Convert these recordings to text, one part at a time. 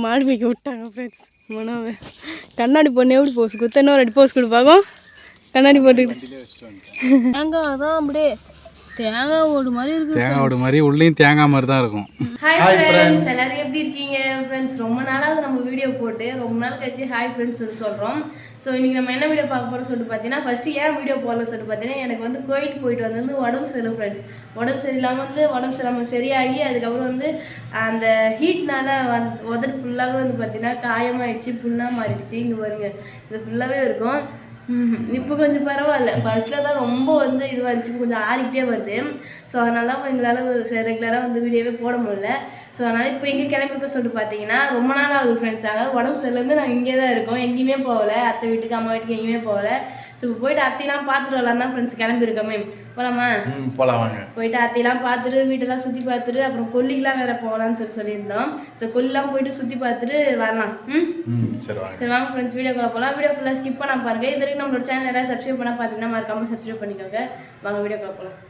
மாடு மேய்க்க விட்டாங்க ஃப்ரெண்ட்ஸ். மனோவை கண்ணாடி பொண்ணு எப்படி போஸ் குத்த இன்னும் 2 போஸ் கொடுப்பாங்க. கண்ணாடி போட்டுக்கிட்டு தேங்காய் தான் அப்படியே தேங்காய் ஓடு மாதிரி இருக்குது. தேங்காய் ஓடு மாதிரி உள்ளேயும் தேங்காய் மாதிரி தான் இருக்கும். ஹாய் ஃப்ரெண்ட்ஸ், எல்லாரும் எப்படி இருக்கீங்க ஃப்ரெண்ட்ஸ்? ரொம்ப நாளாவது நம்ம வீடியோ போட்டு ரொம்ப நாள் கழிச்சு ஹாய் ஃப்ரெண்ட்ஸ் சொல்கிறோம். ஸோ இன்றைக்கி நம்ம என்ன வீடியோ பார்க்க போகிறோம் சொல்லிட்டு பார்த்தீங்கன்னா, ஃபஸ்ட்டு ஏன் வீடியோ போடல சொல்லிட்டு பார்த்தீங்கன்னா, எனக்கு வந்து கோயிலுக்கு போயிட்டு வந்து உடம்பு சரியில்லை ஃப்ரெண்ட்ஸ். உடம்பு சரியில்லாமல் வந்து உடம்பு சரியில்லாமல் சரியாகி அதுக்கப்புறம் வந்து அந்த ஹீட்னால உதடு ஃபுல்லாகவே வந்து பார்த்தீங்கன்னா காயமாகிடுச்சு, புண்ணாக மாறிடுச்சு. இங்கே வருங்க இது ஃபுல்லாகவே இருக்கும். இப்போ கொஞ்சம் பரவாயில்ல. ஃபர்ஸ்ட்டில் தான் ரொம்ப வந்து இதுவாக இருந்துச்சு, கொஞ்சம் ஆறிக்கிட்டே வருது. ஸோ அதனால தான் எங்களால் ரெகுலராக வந்து வீடியோவே போட முடியல. ஸோ அதனால் இப்போ எங்கே கிளம்பிருக்க சொல்லிட்டு பார்த்தீங்கன்னா, ரொம்ப நாள் ஆகுது ஃப்ரெண்ட்ஸ். அதாவது உடம்பு சரியிலேருந்து நாங்கள் இங்கே தான் இருக்கோம், எங்கேயுமே போகலை. அத்தை வீட்டுக்கு அம்மா வீட்டுக்கு எங்கேயுமே போகலை. ஸோ இப்போ போயிட்டு அத்தையெல்லாம் பார்த்துட்டு வரலாம் தான் ஃப்ரெண்ட்ஸ் கிளம்பிருக்கோமே. போகலாமா? போகலாம் வாங்க. போயிட்டு அத்தையெல்லாம் பார்த்துட்டு வீட்டெல்லாம் சுற்றி பார்த்துட்டு அப்புறம் கொல்லிக்கெலாம் வேறு போகலான்னு சொல்லியிருந்தோம். ஸோ கொல்லிலாம் போயிட்டு சுற்றி பார்த்துட்டு வரலாம். சரி வாங்க ஃப்ரெண்ட்ஸ், வீடியோக்குள்ள போகலாம். வீடியோ ஃபுல்லாக ஸ்கிப் பண்ணாமல் பாருங்கள். இது வரைக்கும் நம்மளோட சேனல் யாராவது சப்ஸ்கிரைப் பண்ணால் பார்த்தீங்கன்னா மறக்காமல் சப்ஸ்கிரைப் பண்ணிக்கோங்க. வாங்க வீடியோக்குள்ள போகலாம்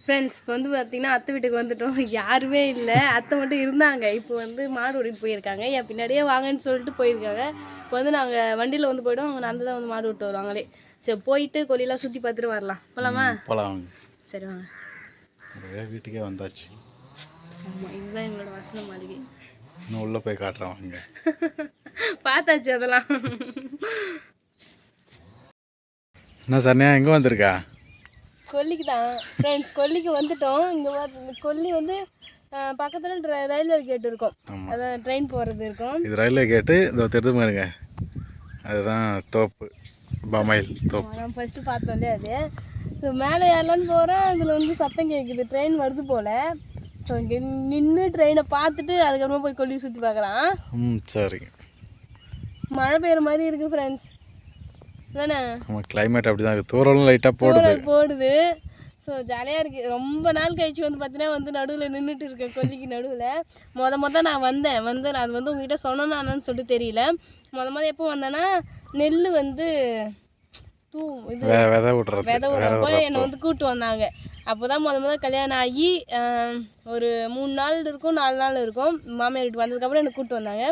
ஃப்ரெண்ட்ஸ். இப்போ வந்து பார்த்திங்கன்னா அத்தை வீட்டுக்கு வந்துட்டோம். யாருமே இல்லை, அத்தை மட்டும் இருந்தாங்க. இப்போ வந்து மாடு ஓடிட்டு போயிருக்காங்க. என் பின்னாடியே வாங்கன்னு சொல்லிட்டு போயிருக்காங்க. இப்போ வந்து நாங்கள் வண்டியில் வந்து போய்ட்டோம். அவங்க நடந்து தான் வந்து மாடு விட்டு வருவாங்களே. சரி போயிட்டு கொல்லியெல்லாம் சுற்றி பார்த்துட்டு வரலாம். போகலாமா? போகலாம். சரி வாங்க. வீட்டுக்கே வந்தாச்சு. ஆமாம், இதுதான் எங்களோட வசந்த மாளிகை. இன்னும் உள்ளே போய் காட்டுறேன் வாங்க. பார்த்தாச்சு அதெல்லாம். என்ன சரண்யா எங்கே வந்திருக்கா? கொல்லிக்கு தான் ஃப்ரெண்ட்ஸ். கொல்லிக்கு வந்துட்டோம். இங்கே கொல்லி வந்து பக்கத்தில் ரயில்வே கேட் இருக்கும், அதான் ட்ரெயின் போகிறது இருக்கும். இது ரயில்வே கேட்டு இதோ தெரிஞ்சு பாருங்க, அதுதான் தோப்பு, பமைல் தோப்பு. நான் ஃபஸ்ட்டு பார்த்தோம் இல்லையா அது. ஸோ மேலே ஏறலான்னு போகிறேன், அதில் வந்து சத்தம் கேட்குது, ட்ரெயின் வருது போல். ஸோ இங்கே நின்று ட்ரெயினை பார்த்துட்டு அதுக்கப்புறமா போய் கொல்லி சுற்றி பார்க்குறான். சரி. மழை பெய்கிற மாதிரி இருக்குது ஃப்ரெண்ட்ஸ். தானே? ஆமாம், கிளைமேட் அப்படி தான் இருக்குது. தூரம்லாம் லைட்டாக போடுது. ஸோ ஜாலியாக இருக்குது. ரொம்ப நாள் கழிச்சு வந்து பார்த்தீங்கன்னா வந்து நடுவில் நின்றுட்டு இருக்கேன், கொல்லிக்கு நடுவில். மொதல் நான் வந்தேன் அது வந்து உங்ககிட்ட சொன்னேன்னு சொல்லிட்டு தெரியல. மொதல் எப்போ வந்தேன்னா நெல் வந்து விதை விடுறப்போ என்னை வந்து கூப்பிட்டு வந்தாங்க. அப்போ தான் முதல் கல்யாணம் ஆகி ஒரு 3 நாள் இருக்கும், 4 நாள் இருக்கும். மாமியார் வீட்டுக்கு வந்ததுக்கப்புறம் என்னை கூப்பிட்டு வந்தாங்க.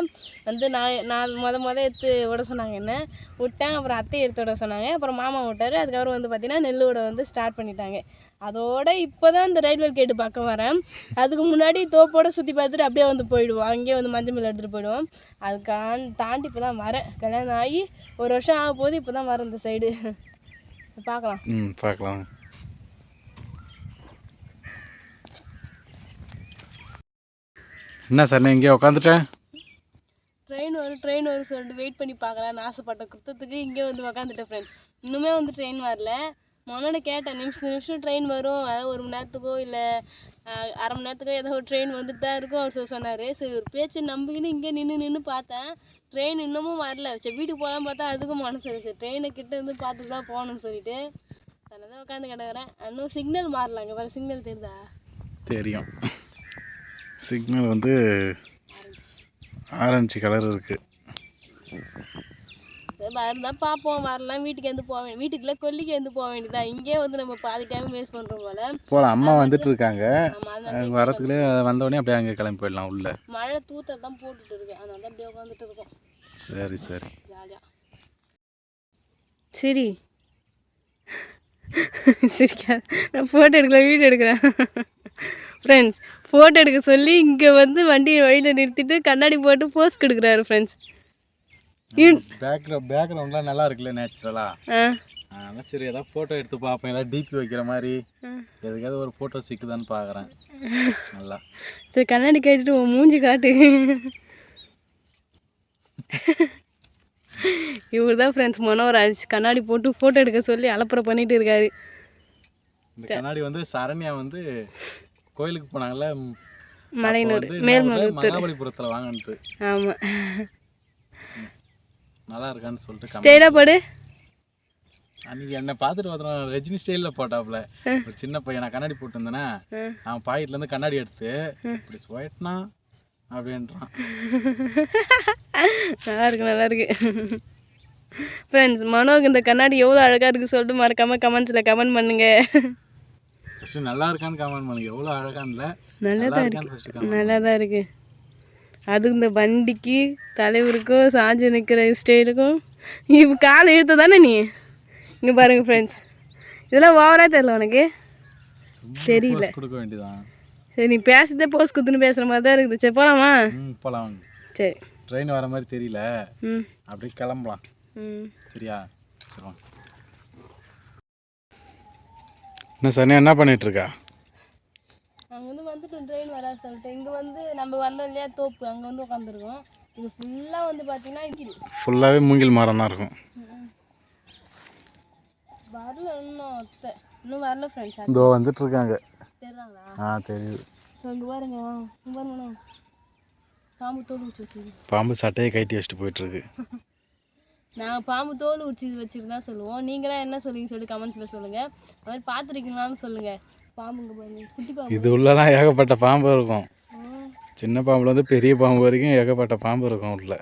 வந்து நான் மொதல் எடுத்து விட சொன்னாங்க, என்ன விட்டேன். அப்புறம் அத்தை எடுத்து விட சொன்னாங்க. அப்புறம் மாமா விட்டார். அதுக்கப்புறம் வந்து பார்த்திங்கன்னா நெல் விட வந்து ஸ்டார்ட் பண்ணிட்டாங்க. அதோட இப்போ தான் இந்த ரயில்வே கேட்டு பக்கம் வரேன். அதுக்கு முன்னாடி தோப்போடு சுற்றி பார்த்துட்டு அப்படியே வந்து போயிடுவோம். அங்கேயே வந்து மஞ்சள் மில் எடுத்துகிட்டு போயிடுவோம். அதுக்கு தாண்டி இப்போ தான் வரேன். கல்யாணம் ஆகி 1 வருஷம் ஆக போது. இப்போ தான் வரேன் இந்த சைடு. பார்க்கலாம். என்ன சார் நீ இங்கே உட்காந்துட்டேன்? ட்ரெயின் வரும் சொல்லிட்டு வெயிட் பண்ணி பார்க்கலான்னு ஆசைப்பட்ட குத்தத்துக்கு இங்கே வந்து உக்காந்துட்டேன் ஃப்ரெண்ட்ஸ். இன்னுமே வந்து ட்ரெயின் வரல. மொன்னோட கேட்டேன், நிமிஷம் ட்ரெயின் வரும், அதாவது 1 மணி நேரத்துக்கோ இல்லை அரை மணி நேரத்துக்கோ ஏதோ ஒரு ட்ரெயின் வந்துட்டு தான் இருக்கும் அவர் சொன்னார். சரி ஒரு பேச்சு நம்பிக்கின்னு இங்கே நின்று பார்த்தேன். ட்ரெயின் இன்னமும் வரல. சரி வீட்டுக்கு போகலாம் பார்த்தா அதுக்கும் மனசு சரி ட்ரெயினை கிட்ட இருந்து பார்த்துட்டு தான் போகணும்னு சொல்லிட்டு அதனால தான் உட்காந்து கிடக்குறேன். இன்னும் சிக்னல் மாறலாங்க. வேறு சிக்னல் தெரியுதா? தெரியும். சிக்னல் வந்து ஆரஞ்சு கலர் இருக்குது. இருந்தால் பார்ப்போம். வரலாம். வீட்டுக்கு வந்து போக வேண்டிய வீட்டுக்குள்ளே கொல்லிக்கு வந்து போக வேண்டியதா. இங்கே வந்து நம்ம பாதி டைம் வேஸ்ட் பண்ணுறோம் போல். அம்மா வந்துட்டு இருக்காங்க. வரத்துக்குள்ளே வந்தோடனே அப்படியே அங்கே கிளம்பி போயிடலாம். உள்ள மழை தூத்தல் தான் போட்டுட்டு இருக்கேன், அதனால தான் அப்படியே உட்காந்துட்டு இருக்கோம். சரி ஜாலியாக. சரி சரிக்கா, நான் ஃபோட்டோ எடுக்கல, வீடியோ எடுக்கிறேன் ஃப்ரெண்ட்ஸ். ஃபோட்டோ எடுக்க சொல்லி இங்கே வந்து வண்டியை வழியில் நிறுத்திட்டு கண்ணாடி போட்டு போஸ் கொடுக்குறாரு ஃப்ரெண்ட்ஸ். பேக்ரவுண்ட்லாம் நல்லா இருக்குல்ல, நேச்சுரலாக. அதனால் சரி ஏதாவது ஃபோட்டோ எடுத்து பார்ப்பேன், ஏதாவது டிபி வைக்கிற மாதிரி எதுக்காவது ஒரு ஃபோட்டோ சிக்குதான்னு பார்க்குறேன். நல்லா சரி கண்ணாடி கேட்டுட்டு உன் மூஞ்சி காட்டு. இவர் தான் ஃப்ரெண்ட்ஸ் மனோராஜ். கண்ணாடி போட்டு ஃபோட்டோ எடுக்க சொல்லி அலப்பறை பண்ணிட்டு இருக்காரு. இந்த கண்ணாடி வந்து சரண்யா வந்து கோயிலுக்கு போனாங்கல்ல, மலையனூர் மேல்மருவத்தூர் மகாபலிபுரத்தில் வாங்கினது. ஆமாம், நல்லா இருக்கான்னு சொல்லிட்டு ஸ்டைலாக போடு. அன்றைக்கி என்னை பார்த்துட்டு பார்த்தோம், ரஜினி ஸ்டைலில் போட்டாப்புல. ஒரு சின்ன பையன் நான் கண்ணாடி போட்டுருந்தேனே, அவன் பாக்கெட்லேருந்து கண்ணாடி எடுத்து இப்படி ஸ்வைட்னா அப்படின்றான். நல்லா இருக்கு ஃப்ரெண்ட்ஸ். மனோக்கு இந்த கண்ணாடி எவ்வளோ அழகாக இருக்குது சொல்லிட்டு மறக்காமல் கமெண்ட்ஸில் கமெண்ட் பண்ணுங்கள். ஃபஸ்ட்டு நல்லா இருக்கான்னு கமெண்ட் பண்ணுங்க. எவ்வளோ அழகான்னு இல்லை, நல்லா தான் இருக்குது. அது இந்த வண்டிக்கு தலைவருக்கும் சாஞ்சு நிற்கிற ஸ்டைலுக்கும் இப்போ காலை இழுத்த தானே நீ இங்கே பாருங்க ஃப்ரெண்ட்ஸ், இதெல்லாம் ஓவராக தெரியல உனக்கு தெரியல. கொடுக்க வேண்டியதான். சரி, நீ பேசுறதே போஸ் குத்துன்னு பேசுகிற மாதிரி தான் இருக்குது. சரி போகலாமா? போகலாம். சரி, ட்ரெயின் வர மாதிரி தெரியல. அப்படியே கிளம்பலாம். சரியா? சரி வாங்க. என்ன சனியா என்ன பண்ணிட்டு இருக்கா? அங்கே வந்துட்டோம், ட்ரெயின் வர சொல்லிட்டு. இங்கே நம்ம வந்தோம் இல்லையா தோப்பு, அங்கே உட்காந்துருக்கோம். இது ஃபுல்லாக பார்த்தீங்கன்னா ஃபுல்லாகவே மூங்கில் மரம் தான் இருக்கும். வரல இன்னும் வரல ஃப்ரெண்ட்ஸ். இதோ வந்துட்டு இருக்காங்க. தெரியுறாங்களா? தெரியுது. இங்கே பாருங்க, இங்கே பாருங்க, பாம்பு தோல் உச்சி வச்சுருக்கு. பாம்பு சட்டையை கட்டி வச்சுட்டு போயிட்டு இருக்கு. நாங்கள் பாம்பு தோல் உச்சி வச்சுருக்கு தான் சொல்லுவோம். நீங்களாம் என்ன சொல்லுவீங்க சொல்லி கமெண்ட்ஸில் சொல்லுங்கள். அது மாதிரி பார்த்துருக்கீங்களான்னு சொல்லுங்கள். பாம்புங்க பாருங்க, குட்டி பாம்பு. இது உள்ளலாம் ஏகப்பட்ட பாம்பு இருக்கும். சின்ன பாம்புல வந்து பெரிய பாம்பு வரைக்கும் ஏகப்பட்ட பாம்பு இருக்கும் உள்ள.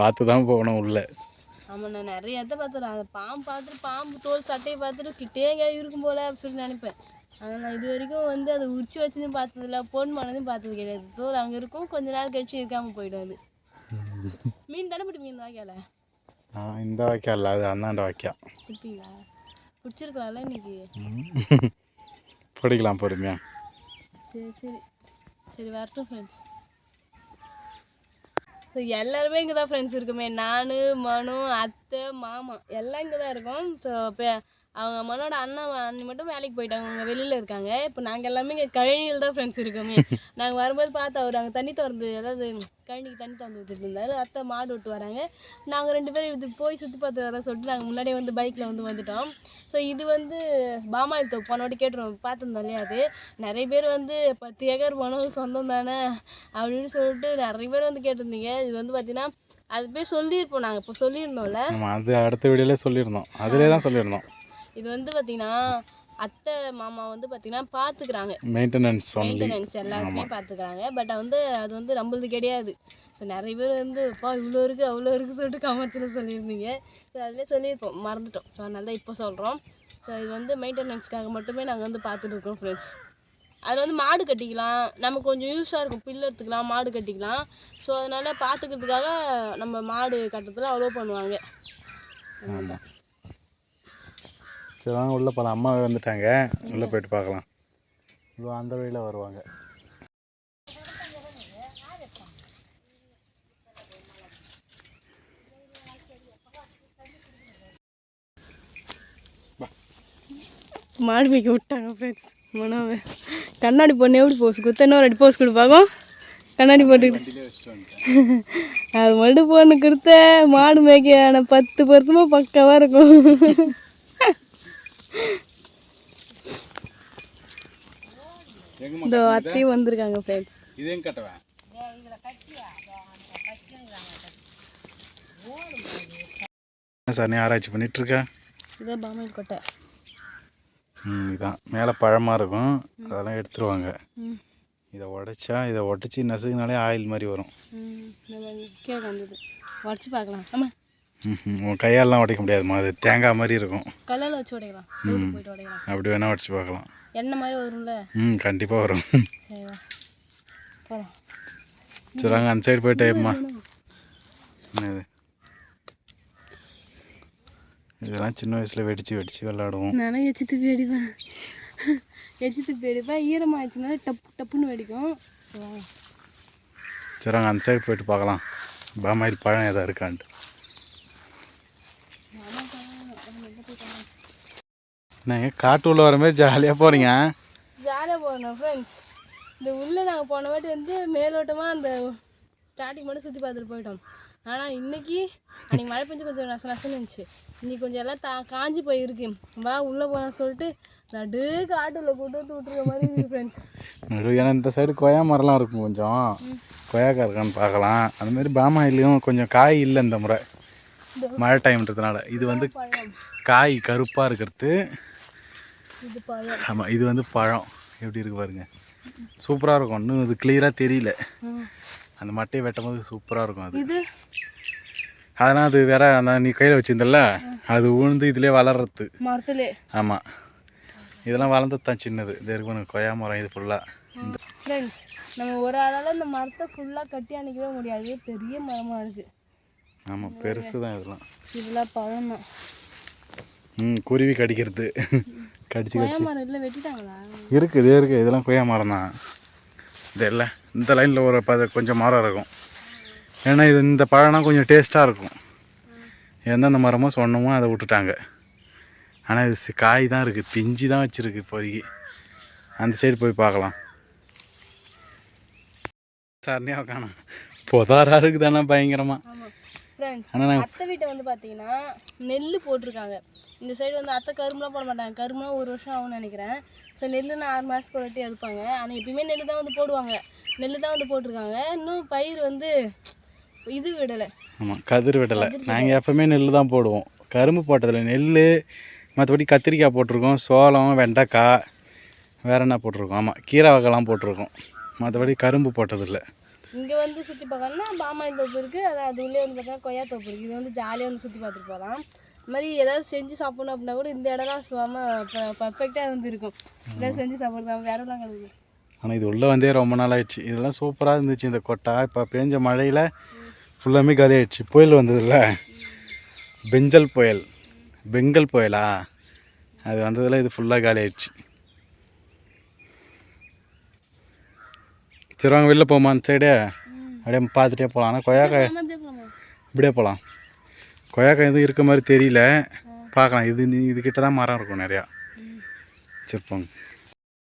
பார்த்து தான் போகணும் உள்ள. ஆமாம், நான் நிறைய இடத்த பார்த்துறேன். அந்த பாம்பு பாம்பு தோல் சட்டையை பார்த்துட்டு கிட்டே எங்கேயாவது இருக்கும் போல அப்படின்னு சொல்லி நினைப்பேன். ஆனால் நான் இது வரைக்கும் அதை உச்சி வச்சதும் பார்த்ததில்ல, பொன் மனதும் பார்த்தது கிடையாது. தோல் அங்கே இருக்கும், கொஞ்ச நாள் கழிச்சு இருக்காமல் போயிடும். அது மீன் தானே பிடிப்பீங்க இந்த வாய்க்கால? இந்த வாய்க்கா இல்லை, அது அந்தாண்ட வாய்க்கா. பிடிப்பீங்களா? பிடிச்சிருக்கலாம்ல இன்னைக்கு? பிடிக்கலாம் பொறுமையா. சரி சரி சரி, வரட்டும் ஃப்ரெண்ட்ஸ். ஸோ எல்லாருமே இங்கே தான் ஃப்ரெண்ட்ஸ் இருக்குமே. நான், மனு, அத்தை, மாமா எல்லாம் இங்கே தான் இருக்கோம். ஸோ இப்போ அவங்க மனோட அண்ணி மட்டும் வேலைக்கு போயிட்டாங்க, அவங்க வெளியில் இருக்காங்க. இப்போ நாங்கள் எல்லாமே இங்கே கழனியில் தான் ஃப்ரெண்ட்ஸ் இருக்கோமே. நாங்கள் வரும்போது பார்த்தா அவர் அங்கே தண்ணி திறந்து, அதாவது கழனிக்கு தண்ணி திறந்து விட்டுட்டு இருந்தார். அத்தை மாடு விட்டு வராங்க. நாங்கள் 2 பேரும் இது போய் சுற்றி பார்த்து வர சொல்லிட்டு நாங்கள் முன்னாடியே பைக்கில் வந்துட்டோம். ஸோ இது பாமாயில் தோப்பு போனோட கேட்டுருவோம், பார்த்துருந்தோம் இல்லையா? அது நிறைய பேர் 10 ஏக்கர் போனோம் சொந்தம் தானே அப்படின்னு சொல்லிட்டு நிறைய பேர் கேட்டிருந்தீங்க. இது பார்த்தீங்கன்னா அது போய் சொல்லியிருப்போம், நாங்கள் இப்போ சொல்லியிருந்தோம்ல. அது அடுத்த வீடியோல சொல்லியிருந்தோம், அதிலே தான் சொல்லியிருந்தோம். இது பார்த்தீங்கன்னா அத்தை மாமா பார்த்தீங்கன்னா பார்த்துக்கிறாங்க, மெயின்டெனன்ஸ் எல்லாருமே பார்த்துக்கிறாங்க. பட் அது நம்மளது கிடையாது. ஸோ நிறைய பேர் இவ்வளோ இருக்குது அவ்வளோ இருக்குது சொல்லிட்டு கமெண்ட்ஸில் சொல்லியிருந்தீங்க. ஸோ அதிலே சொல்லியிருப்போம், மறந்துட்டோம். ஸோ அதனால தான் இப்போ சொல்கிறோம். ஸோ இது மெயின்டெனன்ஸ்க்காக மட்டுமே நாங்கள் பார்த்துட்டு இருக்கோம் ஃப்ரெண்ட்ஸ். அது மாடு கட்டிக்கலாம், நமக்கு கொஞ்சம் யூஸாக இருக்கும், பில்லு எடுத்துக்கலாம், மாடு கட்டிக்கலாம். ஸோ அதனால் பார்த்துக்கிறதுக்காக நம்ம மாடு கட்டுறதுல அவ்வளோ பண்ணுவாங்க. சரி வாங்க உள்ளே போகலாம். அம்மா வந்துட்டாங்க, உள்ளே போயிட்டு பார்க்கலாம். இவ்வளோ அந்த வழியில் வருவாங்க. மாடு மேய்க்க விட்டாங்க ஃப்ரெண்ட்ஸ். மனோவை கண்ணாடி பொண்ணு எப்படி போஸ் குத்த, இன்னொரு 2 போஸ் கொடுப்பாங்க. கண்ணாடி போட்டுக்கிட்டு அது மட்டும் பொண்ணு கொடுத்த மாடு மேய்க்க. ஆனால் 10 பொருத்தமாக பக்காவாக இருக்கும். இந்த அத்தையும் வந்திருக்காங்க ஃப்ரெண்ட்ஸ். இதையும் கட்டவேன். சார் நீ ஆராய்ச்சி பண்ணிட்டு இருக்க? இதான் பாமாயில் கொட்டை. இதான் மேலே பழமாக இருக்கும், அதெல்லாம் எடுத்துருவாங்க. இதை உடச்சி நசுக்குனாலே ஆயில் மாதிரி வரும். கீழே வந்தது உடச்சி பார்க்கலாம். ஆமாம், உன் கையாலலாம் உடைக்க முடியாதுமா, அது தேங்காய் மாதிரி இருக்கும். கல்லால் வச்சு உடைக்கலாம், போயிட்டு உடைக்கலாம். அப்படி வேணால் உடச்சி பார்க்கலாம். எண்ணெய் மாதிரி வரும்ல? கண்டிப்பாக வரும். சரிவா போகலாம். சரி வாங்க அந்த சைடு போயிட்டு அம்மா. என்னது இதெல்லாம் சின்ன வயசில் வெடிச்சு விளாடுவோம். நானும் எச்சு துப்பி அடிப்பேன். ஈரமாகிடுச்சுனால டப்புன்னு வெடிக்கும். சரி வாங்க அந்த சைடு போயிட்டு பார்க்கலாம், பாமாயில் பழம் எதாவது இருக்கான்ட்டு. நீங்கள் காட்டு உள்ள வர மாதிரி ஜாலியாக போகிறீங்க. ஜாலியாக போகணும் ஃப்ரெண்ட்ஸ். இந்த உள்ளே நாங்கள் போன வாட்டி மேலோட்டமாக அந்த ஸ்டார்டிங் மட்டும் சுற்றி பார்த்துட்டு போயிட்டோம். ஆனால் அன்றைக்கி மழை பெஞ்சு கொஞ்சம் நசன்னு இருந்துச்சு. இன்றைக்கி கொஞ்சம் எல்லாம் காஞ்சி போயிருக்கு. வா உள்ளே போகலான்னு சொல்லிட்டு நடு காட்டுல கூட்டு விட்டுருக்க மாதிரி இருக்குது ஃப்ரெண்ட்ஸ். ஏன்னா இந்த சைடு கொய்யா மரம்லாம் இருக்கும், கொஞ்சம் கொய்யாக்கா இருக்கான்னு பார்க்கலாம். அதுமாரி பாமாயிலையும் கொஞ்சம் காய் இல்லை இந்த முறை, மழை டைம்ன்றதுனால. இது காய் கருப்பாக இருக்கிறது. ஆமாம், இது பழம் எப்படி இருக்கு பாருங்க, சூப்பராக இருக்கும். இன்னும் இது கிளியராக தெரியல, அந்த மட்டையை வெட்டும் போது சூப்பராக இருக்கும். அது அதனால் அது வேற அந்த நீ கையில் வச்சுருந்தல, அது உழுந்து இதிலே வளர்றது மரத்துலே. ஆமாம், இதெல்லாம் வளர்ந்தது தான் சின்னது. இது இருக்கு கொய்யா மரம், இது ஃபுல்லாக. ஃப்ரெண்ட்ஸ் நம்ம ஒரு ஆளால் இந்த மரத்தை ஃபுல்லாக கட்டி அணைக்கவே முடியாது, பெரிய மரமாக இருக்குது. ஆமாம், பெருசு தான் இதெல்லாம் பழம் தான். குருவி கடிக்கிறது கடிச்சு கொய்யா மரம் இல்லை, வெட்டிட்டாங்களா? இருக்குது இதெல்லாம் கொய்யா மரம் தான். இதெல்லாம் இந்த லைனில் ஒரு கொஞ்சம் மரம் இருக்கும். ஏன்னா இது இந்த பழம்னா கொஞ்சம் டேஸ்ட்டாக இருக்கும். எந்தெந்த மரமோ சொன்னமோ அதை விட்டுட்டாங்க. ஆனால் இது காய் தான் இருக்குது, பிஞ்சு தான் வச்சுருக்கு இப்போதைக்கு. அந்த சைடு போய் பார்க்கலாம். சாரணியாக காணும் பொதாராக இருக்குது. ஆனால் பயங்கரமாக. ஆனால் அத்தை வீட்டை வந்து பார்த்தீங்கன்னா நெல் போட்டிருக்காங்க. இந்த சைடு வந்து அத்தை கரும்புலாம் போட மாட்டாங்க. கரும்புலாம் ஒரு வருஷம் ஆகும்னு நினைக்கிறேன். ஸோ நெல்லுன்னு 6 மாதத்துக்கு ஒரு வாட்டி எடுப்பாங்க. ஆனால் எப்பயுமே நெல் தான் வந்து போடுவாங்க. நெல் தான் வந்து போட்டிருக்காங்க. இன்னும் பயிர் வந்து இது விடலை. ஆமாம், கதிர் விடலை. நாங்கள் எப்போவுமே நெல் தான் போடுவோம். கரும்பு போட்டதில்லை. நெல், மற்றபடி கத்திரிக்காய் போட்டிருக்கோம், சோளம், வெண்டைக்காய், வேறு என்ன போட்டிருக்கோம். ஆமாம், கீரை வகைலாம் போட்டிருக்கோம். மற்றபடி கரும்பு போட்டதில்லை. இங்கே வந்து சுற்றி பார்க்கணும்னா பாமாயில் தோப்பு இருக்குது. அது உள்ளே வந்து பார்த்தா கொய்யா தோப்பு இருக்குது. இது வந்து ஜாலியாக வந்து சுற்றி பார்த்துட்டு போகலாம். இந்த மாதிரி ஏதாவது செஞ்சு சாப்பிடணும் அப்படின்னா கூட இந்த இடம்லாம் சும்மா பர்ஃபெக்டாக வந்து இருக்கும். இதெல்லாம் செஞ்சு சாப்பிட்றது இடம்லாம் கிடையாது. ஆனால் இது உள்ளே வந்தே ரொம்ப நாள் ஆயிடுச்சு. இதெல்லாம் சூப்பராக இருந்துச்சு. இந்த கொட்டை இப்போ பேஞ்ச மழையில் ஃபுல்லாமே காலி ஆயிடுச்சு. புயல் வந்ததில்ல, பெங்கல் புயலா, அது வந்ததில் இது ஃபுல்லாக காலி ஆயிடுச்சு. சரி வாங்க வெளில போமா, அந்த சைடே அப்படியே பார்த்துட்டே போகலாம். ஆனால் கொய்யாக்காய் இப்படியே போகலாம். கொய்யாக்காய் எதுவும் இருக்க மாதிரி தெரியல, பார்க்கலாம். இதுக்கிட்ட தான் மரம் இருக்கும் நிறையா. சரி போங்க.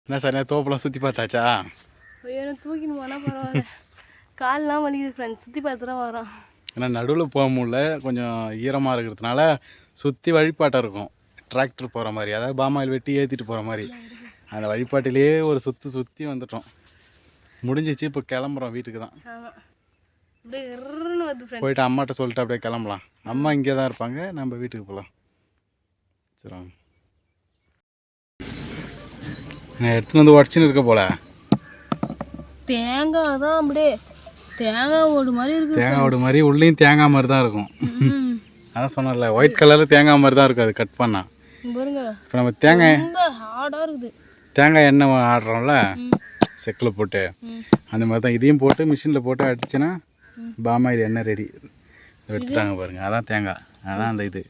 என்ன சார், தோப்பெல்லாம் சுற்றி பார்த்தாச்சா? தூக்கின்னு போனால் பரவாயில்ல, கால்லாம் வலிக்குது ஃப்ரெண்ட்ஸ். சுற்றி பார்த்து தான் வரோம். ஏன்னா நடுவில் போக முடியல, கொஞ்சம் ஈரமாக இருக்கிறதுனால சுற்றி வழிபாட்டை இருக்கும். டிராக்டர் போகிற மாதிரி, அதாவது பாமாயில் வெட்டி ஏற்றிட்டு போகிற மாதிரி. அந்த வழிபாட்டிலேயே ஒரு சுற்றி வந்துட்டோம். முடிஞ்சிச்சு. இப்போ கிளம்புறோம் வீட்டுக்கு தான். போயிட்டு அம்மாட்ட சொல்லிட்டு அப்படியே கிளம்பலாம். அம்மா இங்கே தான் இருப்பாங்க, நம்ம வீட்டுக்கு போகலாம். சரி வாங்க. நான் எடுத்துன்னு வந்து உடச்சின்னு இருக்க போல. தேங்காய் தான் அப்படியே தேங்காய் ஓடு மாதிரி இருக்குது. தேங்காய் ஓடு மாதிரி, உள்ளேயும் தேங்காய் மாதிரி தான் இருக்கும். அதான் சொன்னல, ஒயிட் கலரில் தேங்காய் மாதிரி தான் இருக்கும் அது கட் பண்ணால். பாருங்க, இப்போ நம்ம தேங்காய் ஹார்டாக இருக்குது. தேங்காய் எண்ணெய் ஆடுறோம்ல செக்கில் போட்டு, அந்த மாதிரி தான் இதையும் போட்டு மிஷினில் போட்டு அடிச்சுன்னா பாமாயில் எண்ணெய் ரெடி. எடுத்துட்டாங்க பாருங்க, அதான் தேங்காய், அதான் அந்த இது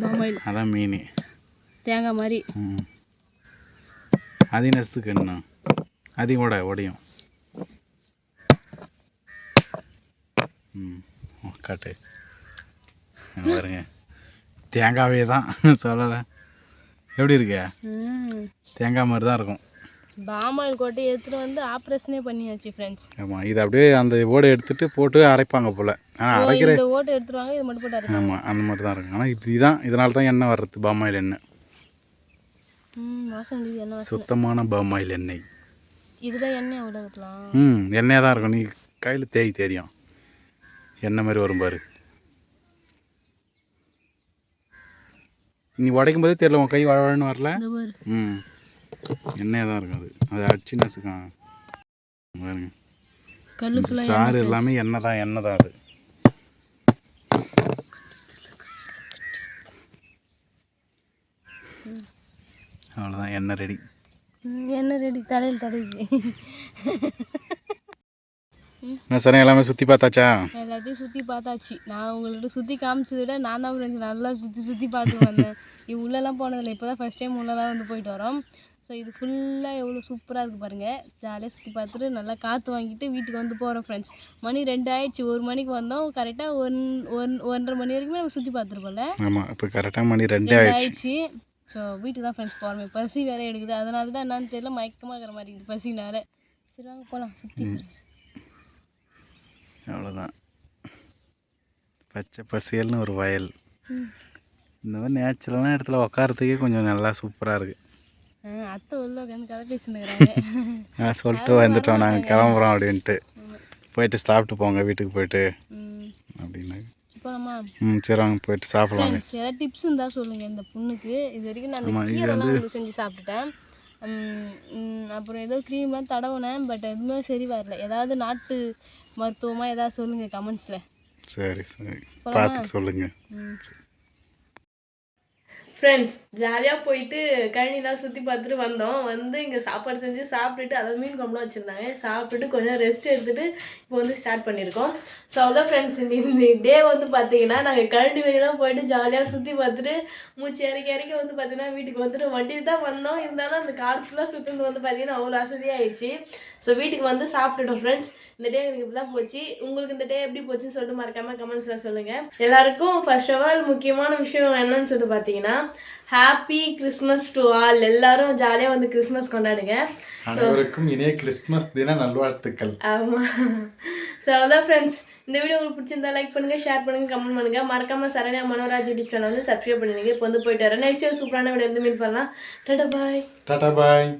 பாமாயில், அதான் மீன் தேங்காய் மாதிரி. அதையும் நெசுத்துக்கு என்ன அதையும் உடையும். காட்டு பாருங்க, தேங்காவே தான் சொல்லலை. எப்படி இருக்கு? தேங்காய் மாதிரி தான் இருக்கும். பாமாயில் கோட்டை எடுத்துகிட்டு வந்து ஆப்ரேஷனே பண்ணியாச்சு ஃப்ரெண்ட்ஸ். ஆமாம், இது அப்படியே அந்த ஓடை எடுத்துகிட்டு போட்டு அரைப்பாங்க போல். ஆனால் அரைக்கிற இந்த ஓட்டை எடுத்துருவாங்க, இது மட்டும் போட்டு அரைப்பாங்க. ஆமாம், அந்த மாதிரி தான் இருக்கும். ஆனால் இதுதான், இதனால தான் எண்ணெய் வர்றது, பாமாயில் எண்ணெய். சுத்தமான பாமாயில் எண்ணெய். இதுதான் எண்ணெய் உலகத்துலாம். எண்ணெயாக தான் இருக்கும். நீ கையில் தெரியும், எண்ணெய் மாதிரி வரும் பாரு. நீ உடைக்கும் போதே தெரியல, உன் கை வழன்னு வரல. எண்ணெயாக தான் இருக்கும். அது அடிச்சு நசுக்கான் பாருங்க. சாறு எல்லாமே எண்ணெய் தான் அது. அவ்வளோதான், எண்ணெய் ரெடி. தலையில் தடவி. என்ன சார், எல்லாமே சுற்றி பார்த்தாச்சா? எல்லாத்தையும் சுற்றி பார்த்தாச்சு. நான் உங்கள்கிட்ட சுற்றி காமிச்சதை விட நான் தான் ஃப்ரெண்ட்ஸ் நல்லா சுற்றி பார்த்து வந்தேன். இது உள்ளெல்லாம் போனதில்லை, இப்போ தான் ஃபஸ்ட் டைம் உள்ளெல்லாம் வந்து போயிட்டு வரோம். ஸோ இது ஃபுல்லாக எவ்வளோ சூப்பராக இருக்குது பாருங்கள். ஜாலியாக சுற்றி பார்த்துட்டு நல்லா காற்று வாங்கிட்டு வீட்டுக்கு வந்து போகிறோம் ஃப்ரெண்ட்ஸ். மணி 2 ஆயிடுச்சு. 1 மணிக்கு வந்தோம். கரெக்டாக 1:30 மணி வரைக்குமே நம்ம சுற்றி பார்த்துருப்போம்ல. ஆமாம், இப்போ கரெக்டாக மணி 2 ஆயிடுச்சு. ஸோ வீட்டுக்கு தான் ஃப்ரெண்ட்ஸ் போகிறோம். பசி வேறு எடுக்குது, அதனால தான் என்னன்னு தெரியல, மயக்கமாக இருக்கிற மாதிரி இருக்குது பசினால. சரி வாங்க போகலாம் சுற்றி. அவ்வளோதான், பச்சை பசியல்னு ஒரு வயல். இந்த மாதிரி நேச்சுரலான இடத்துல உட்காரத்துக்கே கொஞ்சம் நல்லா சூப்பராக இருக்குது. அத்தை உள்ள உட்காந்து கதை பேசினுக்கிறாங்க. சொல்லிட்டு வந்துட்டோம், நாங்கள் கிளம்புறோம் அப்படின்ட்டு. போயிட்டு சாப்பிட்டு போங்க வீட்டுக்கு போயிட்டு அப்படின்னாங்க. போகலாமா? சரி வாங்க போயிட்டு சாப்பிடலாம். ஏதாவது டிப்ஸ் இருந்தால் சொல்லுங்கள் இந்த பொண்ணுக்கு. இது வரைக்கும் நான் கீரைலாம் வந்து செஞ்சு சாப்பிட்டுட்டேன். அப்புறம் ஏதோ க்ரீம்லாம் தடவினேன், பட் எதுவுமே சரி வரல. ஏதாவது நாட்டு மருத்துவமாக ஏதாவது சொல்லுங்கள் கமெண்ட்ஸில். சரி பார்த்து சொல்லுங்கள். ஃப்ரெண்ட்ஸ் ஜாலியாக போயிட்டு கழனிலாம் சுற்றி பார்த்துட்டு வந்தோம். வந்து இங்கே சாப்பாடு செஞ்சு சாப்பிட்டுட்டு, அதாவது மீன் குழம்புலாம் வச்சுருந்தாங்க, சாப்பிட்டுட்டு கொஞ்சம் ரெஸ்ட் எடுத்துகிட்டு இப்போ வந்து ஸ்டார்ட் பண்ணியிருக்கோம். ஸோ அதான் ஃப்ரெண்ட்ஸ், இந்த டே வந்து பார்த்தீங்கன்னா நாங்கள் கழனி வெளியெல்லாம் போயிட்டு ஜாலியாக சுற்றி பார்த்துட்டு மூச்சு இறக்கி வந்து பார்த்தீங்கன்னா வீட்டுக்கு வந்துட்டு வண்டியில் தான் வந்தோம். இருந்தாலும் அந்த கார் ஃபுல்லாக சுற்றுறது வந்து பார்த்தீங்கன்னா அவ்வளோ அசதியாகிடுச்சு. ஸோ வீட்டுக்கு வந்து சாப்பிட்டுட்டோம் ஃப்ரெண்ட்ஸ். இந்த டே எனக்கு இப்படி தான் போச்சு. உங்களுக்கு இந்த டே எப்படி போச்சுன்னு சொல்லிட்டு மறக்காமல் கமெண்ட்ஸில் சொல்லுங்கள். எல்லாருக்கும் ஃபர்ஸ்ட் ஆஃப் ஆல் முக்கியமான விஷயம் என்னன்னு சொல்லிட்டு பார்த்தீங்கன்னா, ஹாப்பி கிறிஸ்மஸ் டு ஆல். எல்லாரும் ஜாலியாக வந்து கிறிஸ்மஸ் கொண்டாடுங்க. அனைவருக்கும் இனிய கிறிஸ்மஸ் தின நல்வாழ்த்துக்கள். ஆமாம். ஸோ அதான் ஃப்ரெண்ட்ஸ், இந்த வீடியோ உங்களுக்கு பிடிச்சிருந்தா லைக் பண்ணுங்கள், ஷேர் பண்ணுங்கள், கமெண்ட் பண்ணுங்கள். மறக்காமல் சரண்யா மனோராஜ் யூடியூப் சேனல் வந்து சப்ஸ்கிரைப் பண்ணுங்க. இப்போ வந்து போயிட்டு வரேன். நெக்ஸ்ட் சூப்பரான வீடியோ வந்து மீட் பண்ணலாம். டாடா பாய். டாடா பாய்.